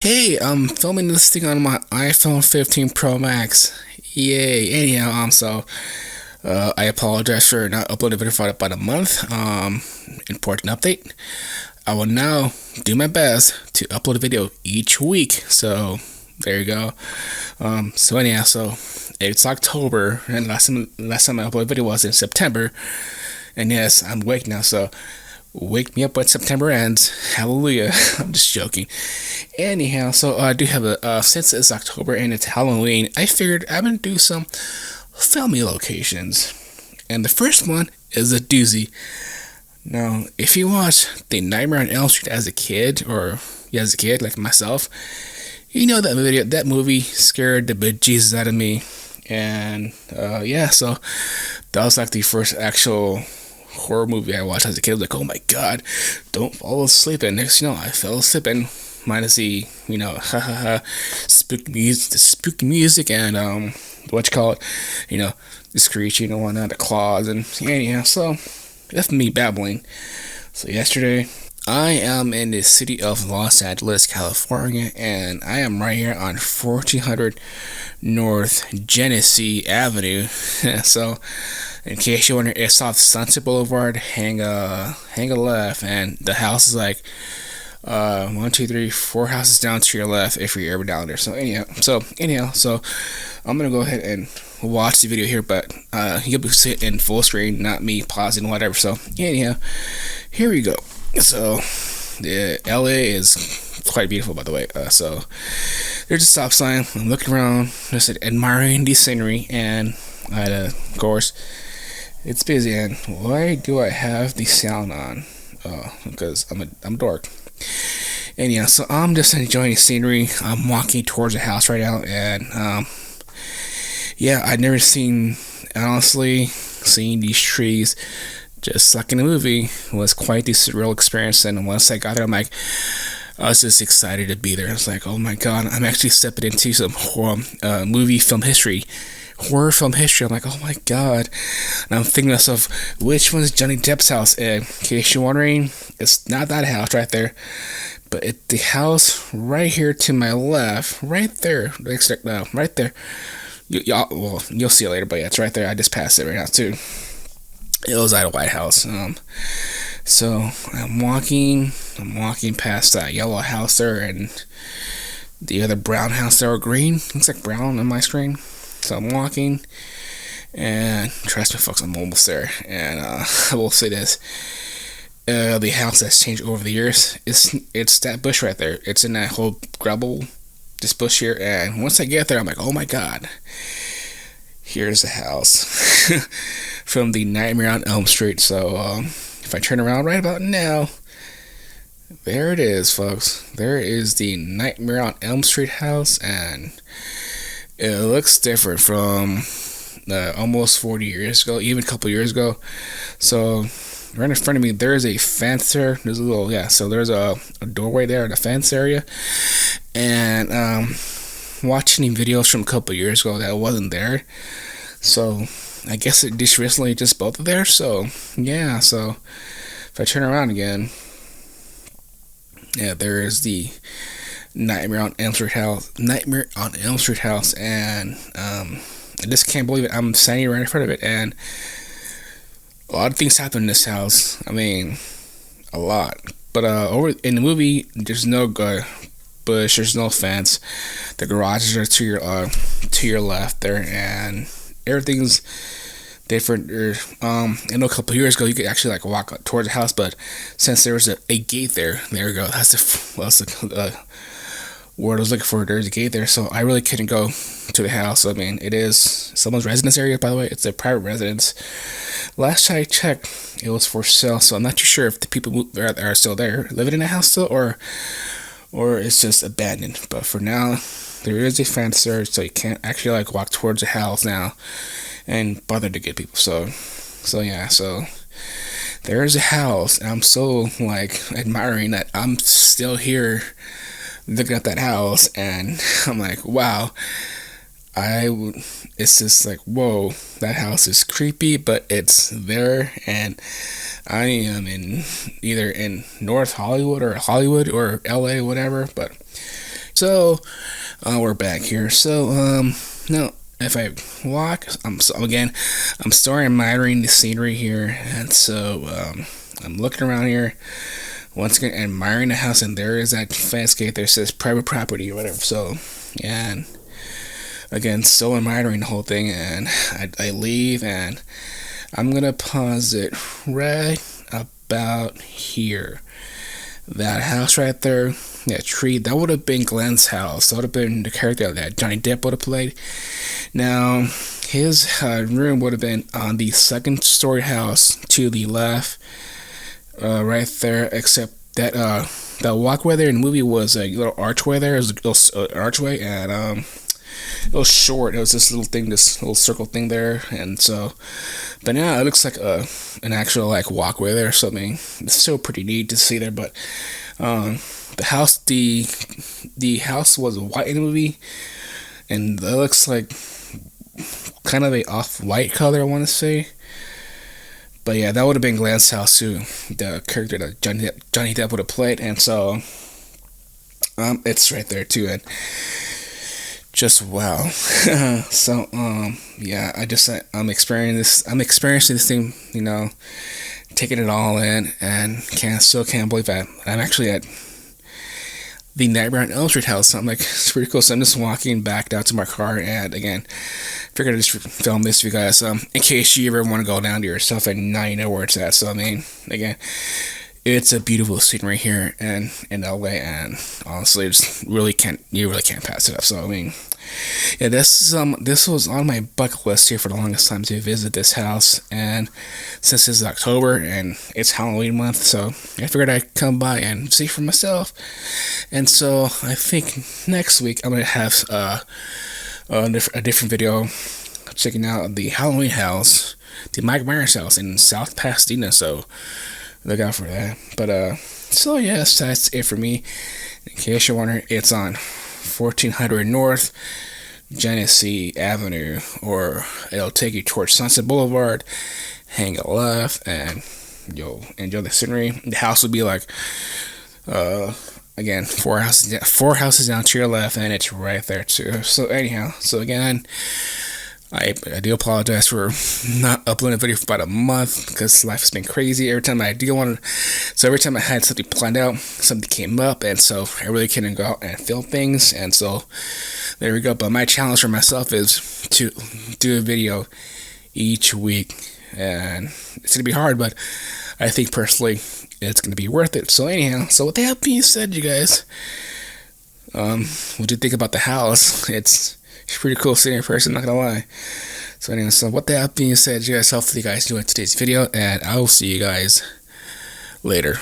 Hey, I'm filming this thing on my iPhone 15 Pro Max. Yay! Anyhow, I apologize for not uploading video for about a month. Important update. I will now do my best to upload a video each week. So there you go. So it's October, and last time I uploaded a video was in September. And yes, I'm awake now. So wake me up when September ends. Hallelujah. I'm just joking. Anyhow, so I do have since it's October and it's Halloween, I figured I'm gonna do some filming locations. And the first one is a doozy. Now, if you watched The Nightmare on Elm Street as a kid, like myself, you know that movie scared the bejesus out of me. And so that was like the first actual horror movie I watched as a kid. I was like, oh my god, don't fall asleep. And next I fell asleep, and minus the spooky music and the screeching and whatnot, the claws, and anyhow, so that's me babbling. So yesterday, I am in the city of Los Angeles, California, and I am right here on 1400 North Genesee Avenue. So, in case you're wondering, it's off Sunset Boulevard. Hang a left, and the house is like 1, 2, 3, 4 houses down to your left if you're ever down there. So anyhow, I'm gonna go ahead and watch the video here, but you'll be sitting in full screen, not me pausing whatever. So anyhow, here we go. So the LA is quite beautiful, by the way. So there's a stop sign. I'm looking around, just admiring the scenery, and of course, it's busy. And why do I have the sound on? Because I'm a dork. Anyhow, so I'm just enjoying the scenery. I'm walking towards the house right now, and I'd never honestly seen these trees just like in the movie. Was quite the surreal experience. And once I got there, I was just excited to be there. I was like, oh my god, I'm actually stepping into some horror film history. I'm like, oh my god. And I'm thinking to myself, which one is Johnny Depp's house? And in case you're wondering, it's not that house right there, but it's the house right here to my left, right there. Right there. You'll see it later, but yeah, it's right there. I just passed it right now too. It was at a White House. So I'm walking past that yellow house there, and the other brown house there, or green. Looks like brown on my screen. So I'm walking, and trust me, folks, I'm almost there. And I will say this: the house has changed over the years. It's that bush right there. It's in that whole gravel, this bush here. And once I get there, I'm like, oh my god, here's the house from the Nightmare on Elm Street. So if I turn around right about now, there it is, folks. There is the Nightmare on Elm Street house, and it looks different from almost 40 years ago, even a couple years ago. So right in front of me, there's a fence there. There's there's a doorway there in the fence area. And watching videos from a couple years ago that wasn't there. So I guess it just recently just built there. So yeah, so if I turn around again, there is the Nightmare on Elm Street house, and I just can't believe it. I'm standing right in front of it, and a lot of things happen in this house. I mean, a lot. But over in the movie, there's no bush, there's no fence. The garages are to your left there, and everything's different. I know a couple years ago you could actually walk towards the house, but since there was a gate there we go. That's the word I was looking for. There's a gate there, so I really couldn't go to the house. I mean, it is someone's residence area, by the way. It's a private residence. Last I checked, it was for sale, so I'm not too sure if the people are still there, living in the house still, or it's just abandoned. But for now, there is a fence there, so you can't actually walk towards the house now and bother to get people. So there's a house, and I'm so admiring that I'm still here looking at that house, and I'm like, wow. It's just like, whoa, that house is creepy, but it's there, and I am either in North Hollywood or LA, whatever. But So, we're back here. So, now, if I walk, I'm starting admiring the scenery here, and so, I'm looking around here, once again, admiring the house, and there is that fence gate that says private property or whatever, so, and, again, still admiring the whole thing, and I leave, and I'm gonna pause it right about here. That house right there, that tree, that would have been Glenn's house. That would have been the character that Johnny Depp would have played. Now, his room would have been on the second story house to the left, right there, except that the walkway there in the movie was a little archway there. It was a little archway, and it was short. It was this little thing, this little circle thing there, and so, but now it looks like an actual like walkway there or something. It's still pretty neat to see there, but the house was white in the movie, and it looks like kind of a off-white color, I want to say. But yeah, that would have been Glenn's house too, the character that Johnny Depp would have played, and so it's right there too, and just wow. So yeah, I'm experiencing this thing, taking it all in, and still can't believe that I'm actually at the Nightmare on Elm Street house. So I'm like, it's pretty cool. So I'm just walking back down to my car, and again, figured I'd just film this for you guys, in case you ever want to go down to yourself and now you know where it's at. So I mean, again, it's a beautiful scenery here in LA, and honestly, you really can't pass it up. So I mean, yeah, this was on my bucket list here for the longest time to visit this house, and since it's October and it's Halloween month, so I figured I'd come by and see for myself. And so I think next week I'm gonna have a different video checking out the Halloween house, the Mike Myers house in South Pasadena. So look out for that. But so yes, that's it for me. In case you're wondering, it's on 1400 North Genesee Avenue, or it'll take you towards Sunset Boulevard. Hang a left, and you'll enjoy the scenery. The house will be like, again, four houses down to your left, and it's right there too. So anyhow, so again, I do apologize for not uploading a video for about a month, because life has been crazy. Every time I had something planned out, something came up, and so I really couldn't go out and film things, and so there we go. But my challenge for myself is to do a video each week, and it's gonna be hard, but I think personally it's gonna be worth it. So anyhow, so with that being said, you guys, what do you think about the house? It's pretty cool seeing in person, not gonna lie. So anyway, so with that being said, you guys, hopefully you guys enjoyed today's video, and I will see you guys later.